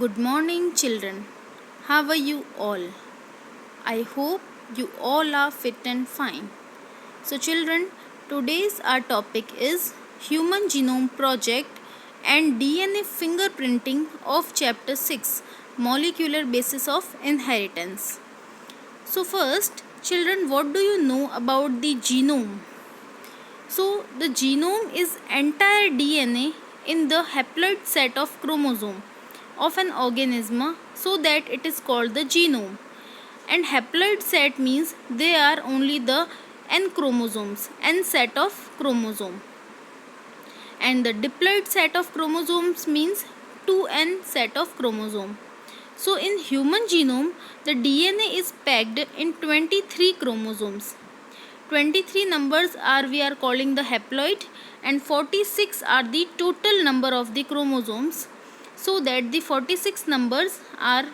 Good morning, children. How are you all? I hope you all are fit and fine. So, children, today's our topic is Human Genome Project and DNA fingerprinting of Chapter 6 Molecular Basis of Inheritance. So, first, children, what do you know about the genome? So, the genome is entire DNA in the haploid set of chromosome of an organism, so that it is called the genome. And haploid set means they are only the n chromosomes, n set of chromosome. And the diploid set of chromosomes means 2n set of chromosome. So in human genome, the DNA is packed in 23 chromosomes. 23 numbers are we are calling the haploid, and 46 are the total number of the chromosomes, so that the 46 numbers are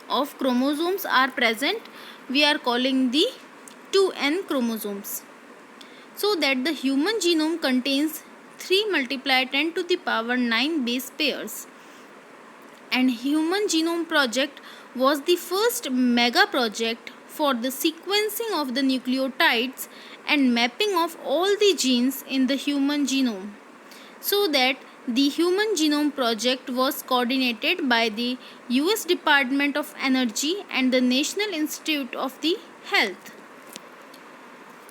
of chromosomes are present, we are calling the 2n chromosomes. So that the human genome contains 3 multiplied 10 to the power 9 base pairs. And Human Genome Project was the first mega project for the sequencing of the nucleotides and mapping of all the genes in the human genome. So that the Human Genome Project was coordinated by the US Department of Energy and the National Institute of the Health.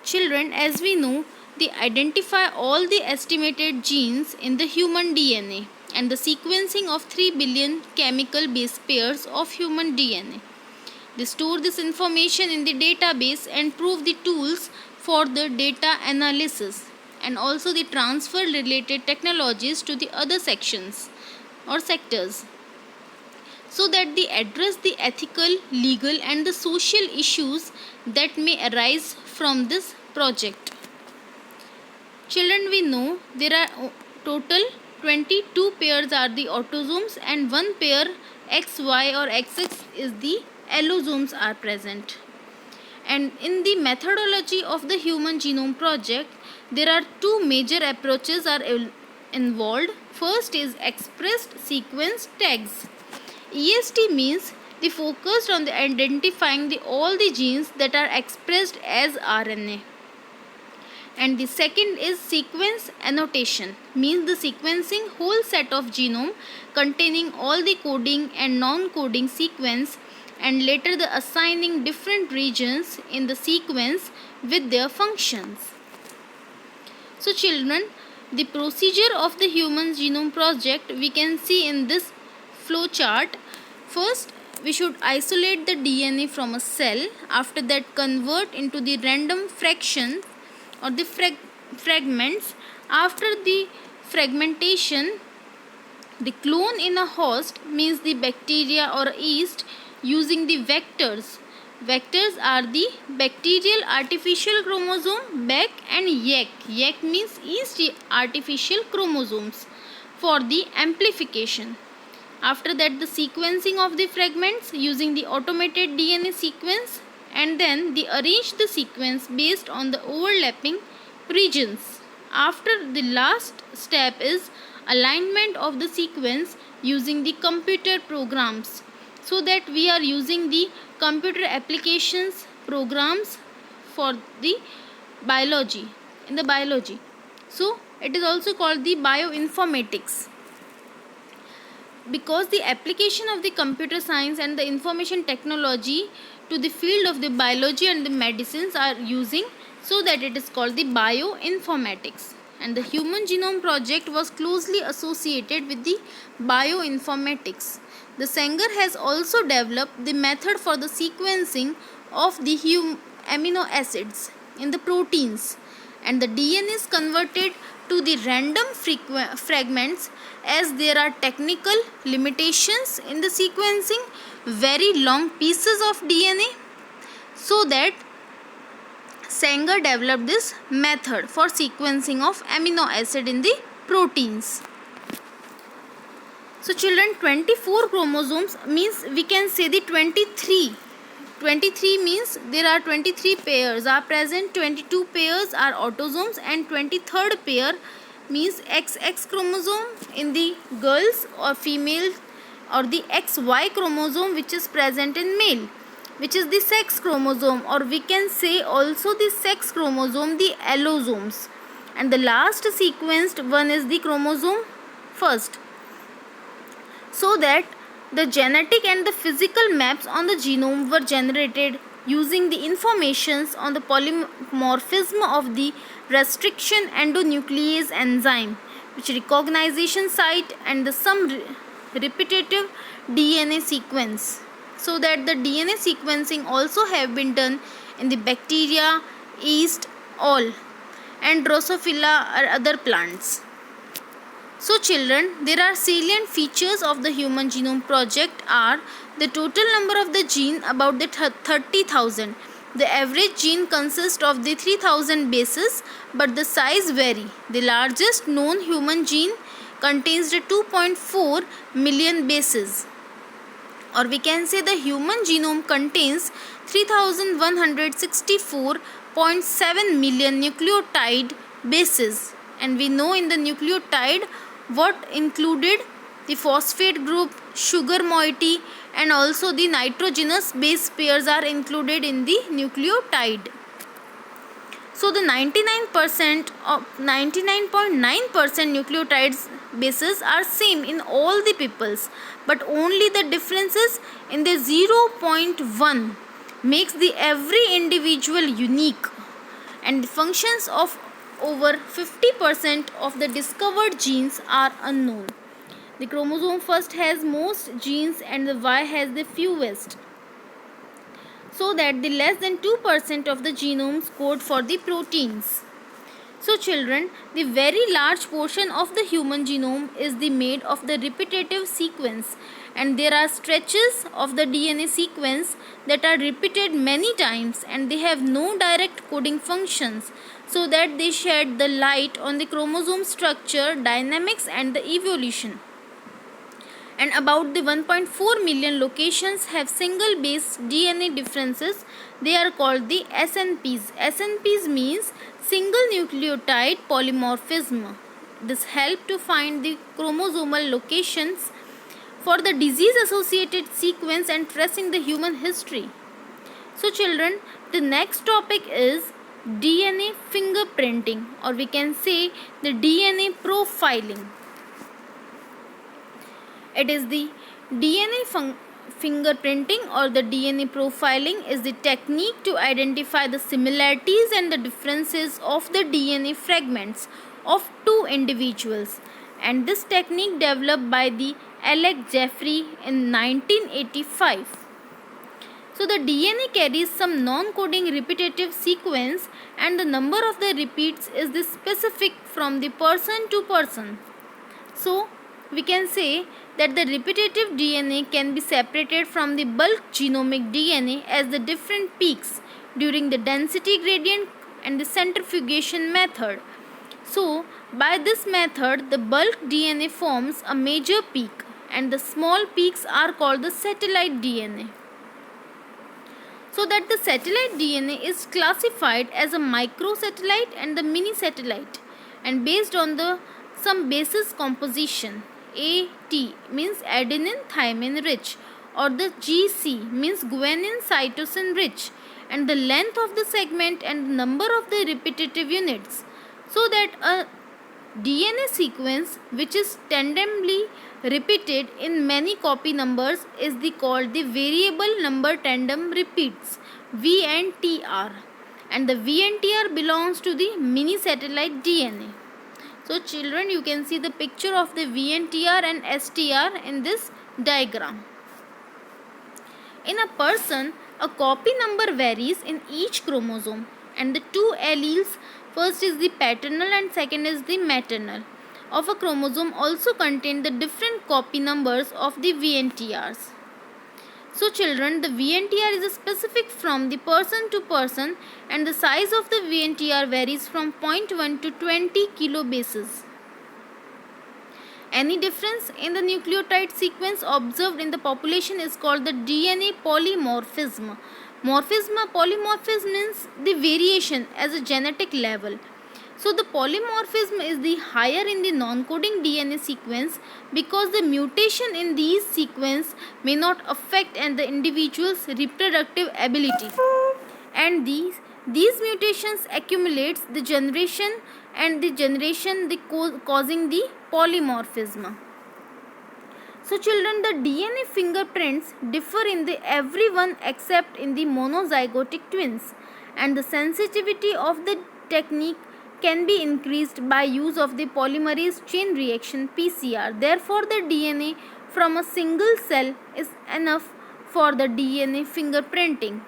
Children, as we know, they identify all the estimated genes in the human DNA and the sequencing of 3 billion chemical base pairs of human DNA. They store this information in the database and prove the tools for the data analysis, and also the transfer related technologies to the other sections or sectors, so that they address the ethical, legal and the social issues that may arise from this project. Children, we know there are total 22 pairs are the autosomes, and one pair XY or XX is the allosomes are present. And in the methodology of the Human Genome Project, there are two major approaches are involved. First is expressed sequence tags. EST means they focused on the identifying all the genes that are expressed as RNA. And the second is sequence annotation, means the sequencing whole set of genome containing all the coding and non-coding sequence, and later the assigning different regions in the sequence with their functions. So children, the procedure of the Human Genome Project we can see in this flow chart. First, we should isolate the DNA from a cell. After that, convert into the random fraction or the fragments. After the fragmentation, the clone in a host, means the bacteria or yeast, using the vectors. Vectors are the bacterial artificial chromosome BAC and YAC. YAC means yeast artificial chromosomes for the amplification. After that, the sequencing of the fragments using the automated DNA sequence, and then they arrange the sequence based on the overlapping regions. After the last step is alignment of the sequence using the computer programs, so that we are using the computer applications programs for the biology, in the biology. So it is also called the bioinformatics, because the application of the computer science and the information technology to the field of the biology and the medicines are using, so that it is called the bioinformatics. And the Human Genome Project was closely associated with the bioinformatics. The Sanger has also developed the method for the sequencing of the amino acids in the proteins, and the DNA is converted to the random fragments, as there are technical limitations in the sequencing very long pieces of DNA, so that Sanger developed this method for sequencing of amino acid in the proteins. So children, 24 chromosomes means we can say the 23. 23 means there are 23 pairs are present, 22 pairs are autosomes, and 23rd pair means XX chromosome in the girls or female or the XY chromosome, which is present in male, which is the sex chromosome, or we can say also the sex chromosome, the allosomes. And the last sequenced one is the chromosome first. So that the genetic and the physical maps on the genome were generated using the informations on the polymorphism of the restriction endonuclease enzyme, which recognition site, and the some repetitive DNA sequence. So that the DNA sequencing also have been done in the bacteria, yeast, all, and Drosophila or other plants. So children, there are salient features of the Human Genome Project are the total number of the gene about the 30,000. The average gene consists of the 3,000 bases, but the size vary. The largest known human gene contains the 2.4 million bases. Or we can say the human genome contains 3164.7 million nucleotide bases. And we know in the nucleotide what included the phosphate group, sugar moiety, and also the nitrogenous base pairs are included in the nucleotide. So the 99.9% nucleotides bases are same in all the peoples, but only the differences in the 0.1 makes the every individual unique, and the functions of over 50% of the discovered genes are unknown. The chromosome first has most genes and the Y has the fewest. So that the less than 2% of the genomes code for the proteins. So children, the very large portion of the human genome is the made of the repetitive sequence, and there are stretches of the DNA sequence that are repeated many times and they have no direct coding functions, so that they shed the light on the chromosome structure, dynamics and the evolution. And about the 1.4 million locations have single base DNA differences. They are called the SNPs. SNPs means single nucleotide polymorphism. This helps to find the chromosomal locations for the disease associated sequence and tracing the human history. So children, the next topic is DNA fingerprinting, or we can say the DNA profiling. It is the DNA fingerprinting or the DNA profiling is the technique to identify the similarities and the differences of the DNA fragments of two individuals. And this technique developed by the Alec Jeffrey in 1985. So the DNA carries some non-coding repetitive sequence, and the number of the repeats is the specific from the person to person. So we can say that the repetitive DNA can be separated from the bulk genomic DNA as the different peaks during the density gradient and the centrifugation method. So by this method, the bulk DNA forms a major peak and the small peaks are called the satellite DNA. So that the satellite DNA is classified as a microsatellite and the mini satellite, and based on the some basis composition. AT means adenine thymine rich, or the GC means guanine cytosine rich, and the length of the segment and the number of the repetitive units. So that a DNA sequence which is tandemly repeated in many copy numbers is called the variable number tandem repeats, VNTR, and the VNTR belongs to the mini satellite DNA. So children, you can see the picture of the VNTR and STR in this diagram. In a person, a copy number varies in each chromosome, and the two alleles, first is the paternal and second is the maternal, of a chromosome also contain the different copy numbers of the VNTRs. So children, the VNTR is specific from the person to person, and the size of the VNTR varies from 0.1 to 20 kilobases. Any difference in the nucleotide sequence observed in the population is called the DNA polymorphism. Polymorphism means the variation as a genetic level. So the polymorphism is the higher in the non-coding DNA sequence because the mutation in these sequence may not affect and the individual's reproductive ability, and these mutations accumulates the generation and the generation causing the polymorphism. So children, the DNA fingerprints differ in the everyone except in the monozygotic twins, and the sensitivity of the technique can be increased by use of the polymerase chain reaction PCR. Therefore, the DNA from a single cell is enough for the DNA fingerprinting.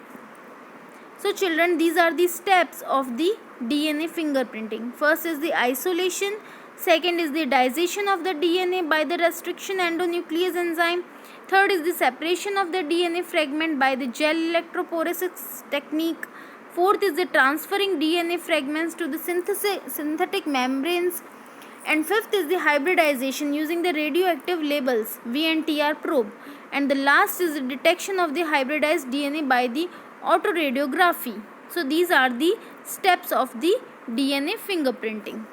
So children, these are the steps of the DNA fingerprinting. First is the isolation. Second is the digestion of the DNA by the restriction endonuclease enzyme. Third is the separation of the DNA fragment by the gel electrophoresis technique. Fourth is the transferring DNA fragments to the synthetic membranes. And fifth is the hybridization using the radioactive labels VNTR probe. And the last is the detection of the hybridized DNA by the autoradiography. So these are the steps of the DNA fingerprinting.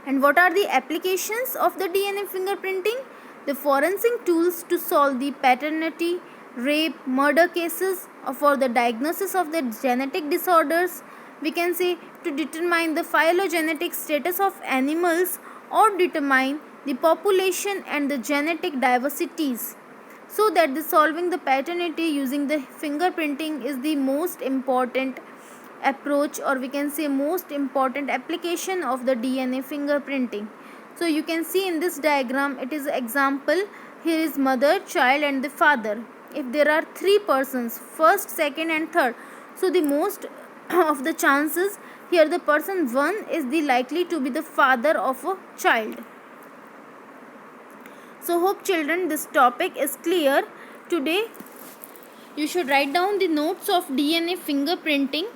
And what are the applications of the DNA fingerprinting? The forensic tools to solve the paternity, rape, murder cases, or for the diagnosis of the genetic disorders. We can say to determine the phylogenetic status of animals or determine the population and the genetic diversities. So that the solving the paternity using the fingerprinting is the most important approach, or we can say most important application of the DNA fingerprinting. So you can see in this diagram, it is example. Here is mother, child and the father. If there are three persons, first, second and third, so the most of the chances here the person 1 is the likely to be the father of a child. So hope children this topic is clear. Today you should write down the notes of DNA fingerprinting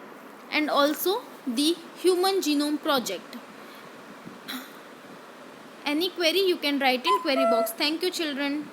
and also the Human Genome Project. Any query you can write in query box. Thank you children.